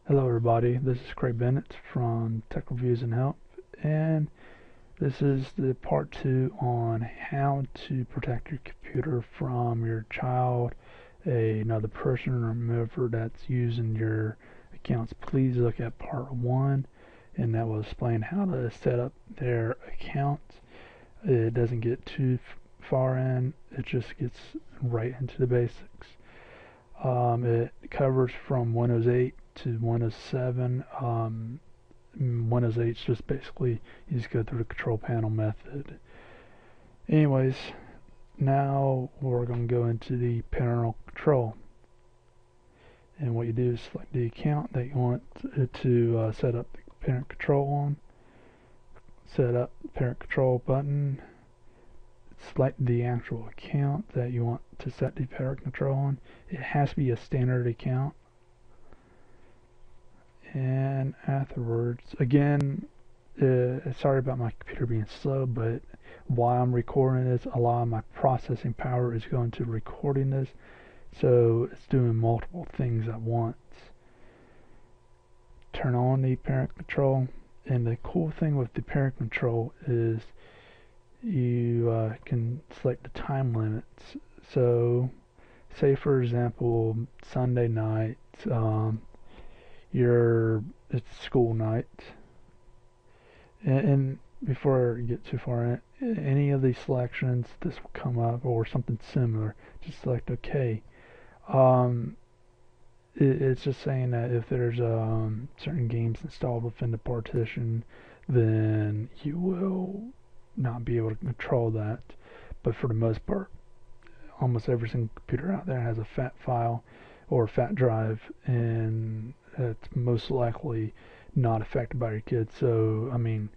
Hello everybody, this is Craig Bennett from Tech Reviews and Help, and this is the part 2 on how to protect your computer from your child, another person, or whomever that's using your accounts. Please look at part 1, and that will explain how to set up their accounts. It doesn't get too far in, it just gets right into the basics. It covers from Windows 8 to Windows 7. Windows 8 is just basically you just go through the control panel method. Anyways, now we're going to go into the parental control. And what you do is select the account that you want to set up the parent control on. Set up the parent control button. Select the actual account that you want to set the parent control on. It has to be a standard account. And afterwards, again, sorry about my computer being slow, but while I'm recording this, a lot of my processing power is going to recording this, so it's doing multiple things at once. Turn on the parent control, and the cool thing with the parent control is you can select the time limits. So say for example Sunday night, it's school night, and before I get too far in any of these selections, this will come up or something similar. Just select OK. It's just saying that if there's certain games installed within the partition, then you will not be able to control that. But for the most part, almost every single computer out there has a FAT file or a FAT drive, and it's most likely not affected by your kid. So I mean,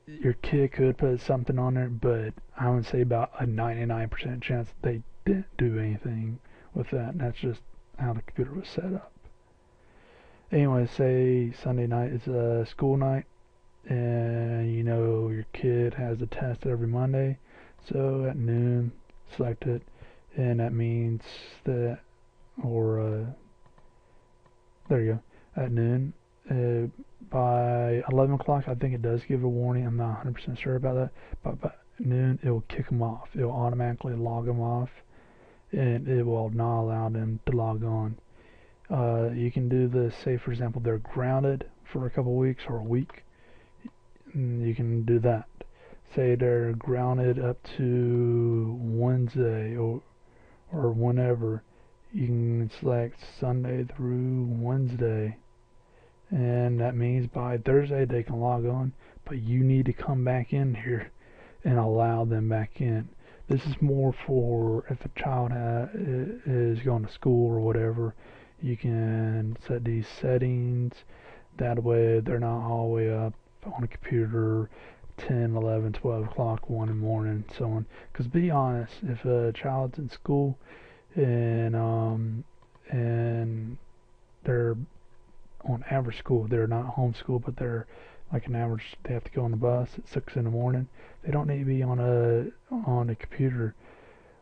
your kid could put something on there, but I would say about a 99% chance they didn't do anything with that, and that's just how the computer was set up. Anyway, say Sunday night is a school night, and you know your kid has a test every Monday, so at noon select it, and that means that, or there you go, at noon. By 11 o'clock, I think it does give a warning. I'm not 100% sure about that, but by noon it will kick them off. It will automatically log them off, and it will not allow them to log on. You can do this, say for example they're grounded for a couple weeks or a week. You can do that. Say they're grounded up to Wednesday or whenever. You can select Sunday through Wednesday, and that means by Thursday they can log on, but you need to come back in here and allow them back in. This is more for if a child is going to school or whatever. You can set these settings, that way they're not all the way up on a computer 10, 11, 12 o'clock, 1 in the morning, and so on. Because be honest, if a child's in school and they're on average school, they're not homeschool, but they're like an average, they have to go on the bus at 6 in the morning, they don't need to be on a computer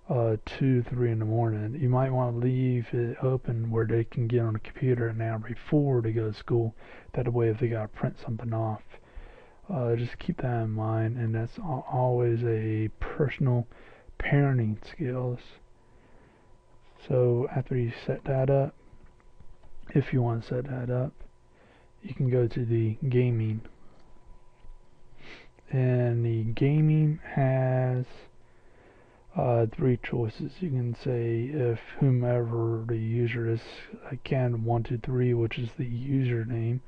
2, 3 in the morning. You might want to leave it open where they can get on a computer an hour before they go to school. That way if they got to print something off, just keep that in mind, and that's always a personal parenting skills. So after you set that up, if you want to set that up, you can go to the gaming, and the gaming has 3 choices. You can say if whomever the user is, again 123, which is the username,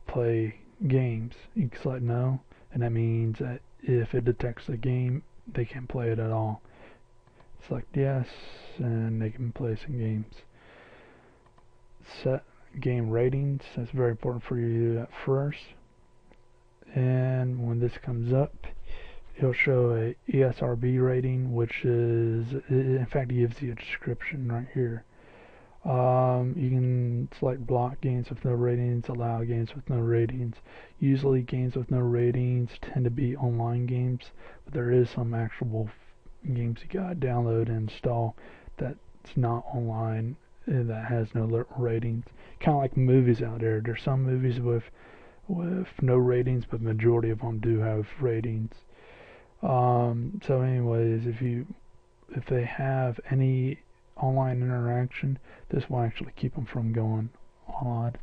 play games. You can select no, and that means that if it detects a game, they can't play it at all. Select yes, and they can play some games. Set game ratings. That's very important for you to do that first. And when this comes up, it'll show a ESRB rating, which is, in fact, it gives you a description right here. You can select block games with no ratings, allow games with no ratings. Usually games with no ratings tend to be online games, but there is some actual games you gotta download and install that's not online, that has no ratings. Kind of like movies out there. There's some movies with no ratings, but majority of them do have ratings. So anyways, if they have any online interaction, this will actually keep them from going on.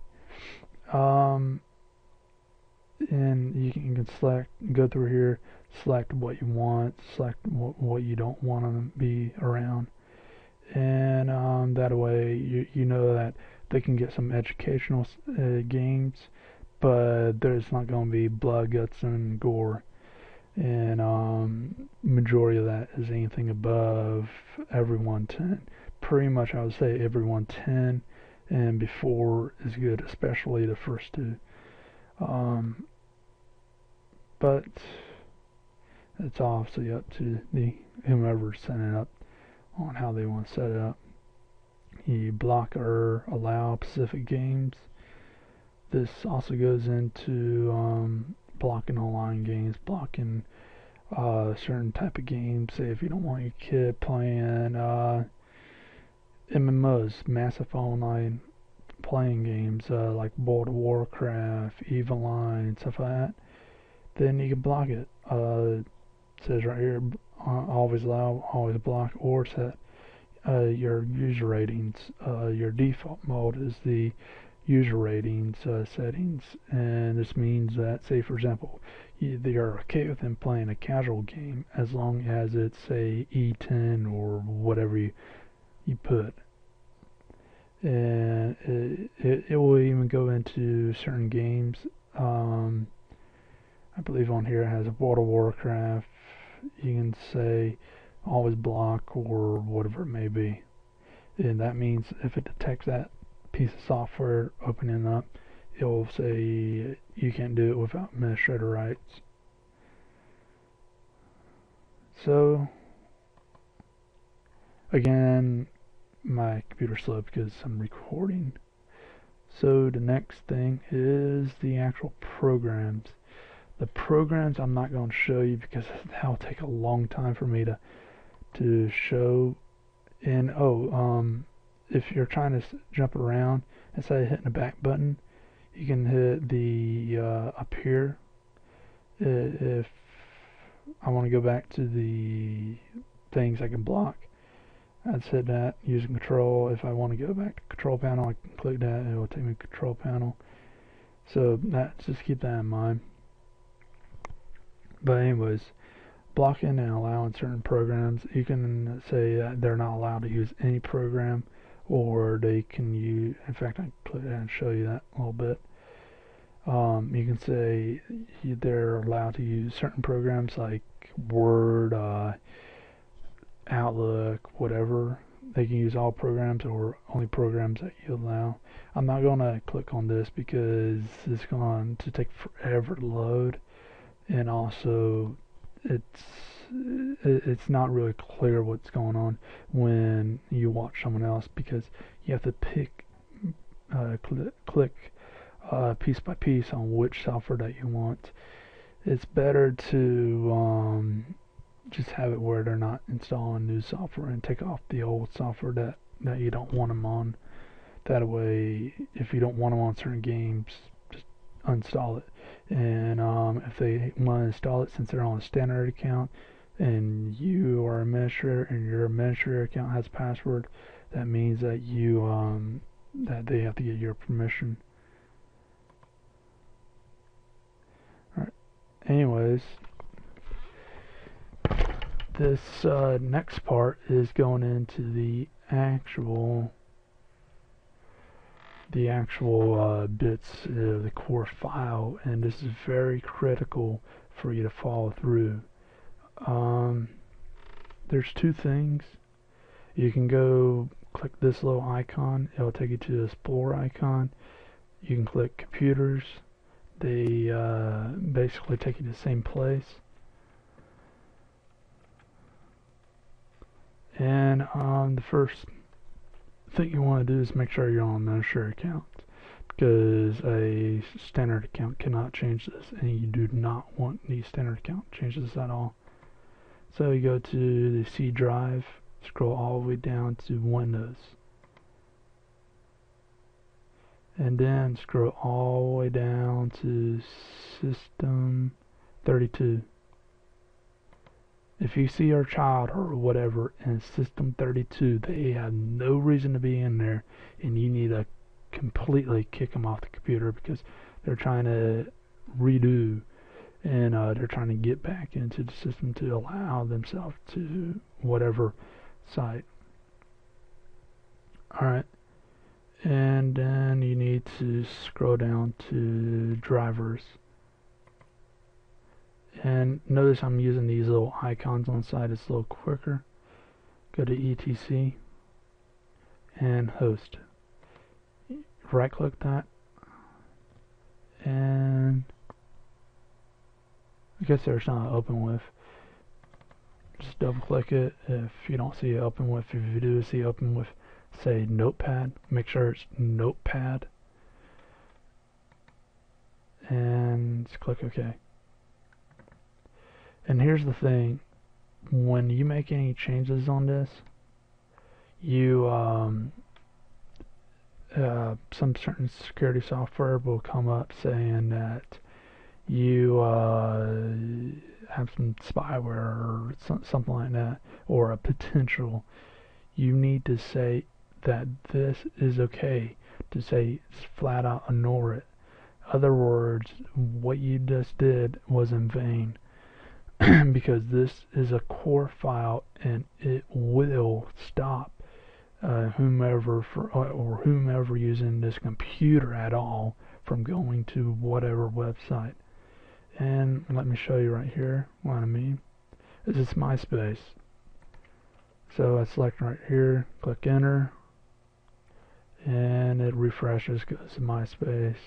And you can go through here, select what you want, select what you don't want them to be around, and that way you know that they can get some educational games, but there's not going to be blood, guts, and gore. And majority of that is anything above every 110. Pretty much, I would say every 110 and before is good, especially the first two. But it's obviously up to the whomever's setting it up on how they want to set it up. You block or allow specific games. This also goes into blocking online games, blocking certain type of games. Say if you don't want your kid playing MMOs, massive online playing games like World of Warcraft, Eveline, stuff like that, then you can block it. It says right here, always allow, always block, or set your user ratings. Your default mode is the user ratings settings, and this means that, say for example, you're okay with them playing a casual game as long as it's say E10 or whatever you put. And it will even go into certain games. I believe on here it has World of Warcraft. You can say always block or whatever it may be. And that means if it detects that piece of software opening up, it will say you can't do it without administrator rights. So, again, my computer's slow because I'm recording. So the next thing is the actual programs. The programs I'm not going to show you because that'll take a long time for me to show. And if you're trying to jump around, instead of hitting the back button, you can hit the up here. If I want to go back to the things I can block, I'd hit that using control. If I want to go back to control panel, I can click that. It will take me to control panel. So just keep that in mind. But anyways, blocking and allowing certain programs, you can say that they're not allowed to use any program, or they can use, in fact I can click that and show you that a little bit. You can say they're allowed to use certain programs like Word, Outlook, whatever. They can use all programs or only programs that you allow. I'm not going to click on this because it's going to take forever to load, and also it's not really clear what's going on when you watch someone else, because you have to click piece by piece on which software that you want. It's better to just have it where they're not installing new software and take off the old software that you don't want them on. That way, if you don't want them on certain games, just uninstall it. And if they want to install it, since they're on a standard account and you are an administrator and your administrator account has a password, that means that that they have to get your permission. Alright, anyways, this next part is going into the actual bits of the core file, and this is very critical for you to follow through. There's two things. You can go click this little icon, it'll take you to the Explorer icon. You can click computers, they basically take you to the same place. And the first thing you want to do is make sure you're on an administrator account, because a standard account cannot change this, and you do not want the standard account changes at all. So you go to the C drive, scroll all the way down to Windows. and then scroll all the way down to System 32. If you see your child or whatever in System 32, they have no reason to be in there, and you need to completely kick them off the computer because they're trying to redo, and they're trying to get back into the system to allow themselves to whatever site. Alright, and then you need to scroll down to drivers. And notice I'm using these little icons on the side. It's a little quicker. Go to etc and host. Right click that, and I guess there's not open with. Just double click it. If you don't see it open with, if you do see open with, say notepad, make sure it's notepad, and just click OK. And here's the thing, when you make any changes on this, you some certain security software will come up saying that you have some spyware or something like that, or a potential. You need to say that this is okay, to say flat out ignore it. Other words, what you just did was in vain. Because this is a core file and it will stop whomever using this computer at all from going to whatever website. And let me show you right here what I mean. This is MySpace. So I select right here, click enter, and it refreshes, goes to MySpace.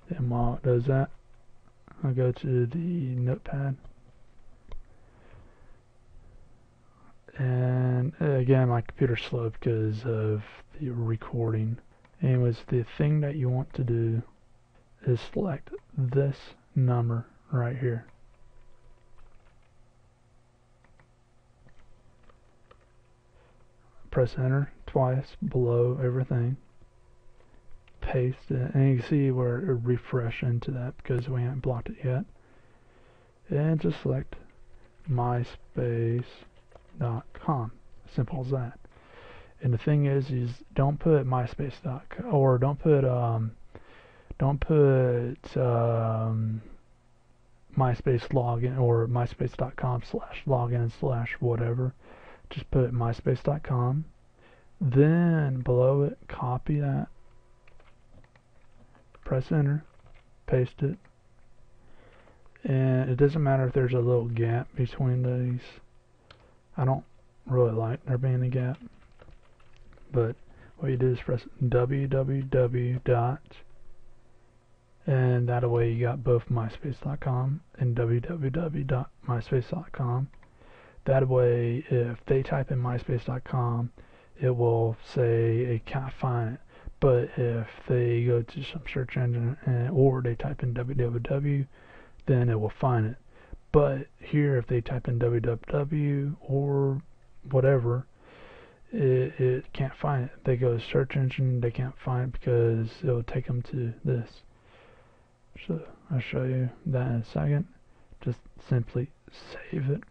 And while it does that, I go to the notepad. And again, my computer's slow because of the recording. Anyways, the thing that you want to do is select this number right here. Press enter twice below everything. Paste it, and you can see where it refresh into that because we haven't blocked it yet. And just select myspace.com. Simple as that. And the thing is don't put myspace.com, or don't put MySpace login or myspace.com/login/whatever. Just put myspace.com. Then below it, copy that. Press enter. Paste it. And it doesn't matter if there's a little gap between these. I don't really like there being a gap. But what you do is press www. And that way you got both myspace.com and www.myspace.com. That way if they type in myspace.com, it will say it can't find it. But if they go to some search engine or they type in www, then it will find it. But here, if they type in www or whatever, it can't find it. They go to search engine, they can't find it because it will take them to this. So I'll show you that in a second. Just simply save it,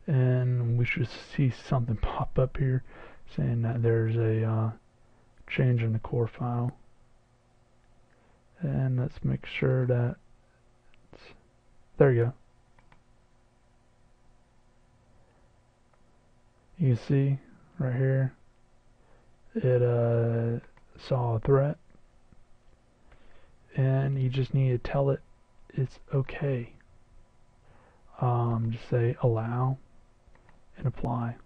and we should see something pop up here saying that there's a change in the core file. And let's make sure that there you go. You can see right here it saw a threat, and you just need to tell it it's okay. Just say allow and apply,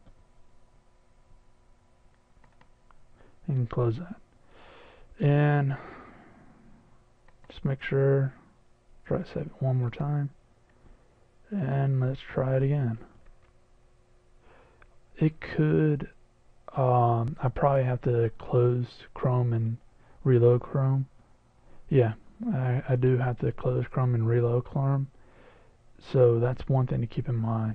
and close that. And just make sure, try to save it one more time, and let's try it again. It could, I probably have to close Chrome and reload Chrome. Yeah, I do have to close Chrome and reload Chrome. So that's one thing to keep in mind.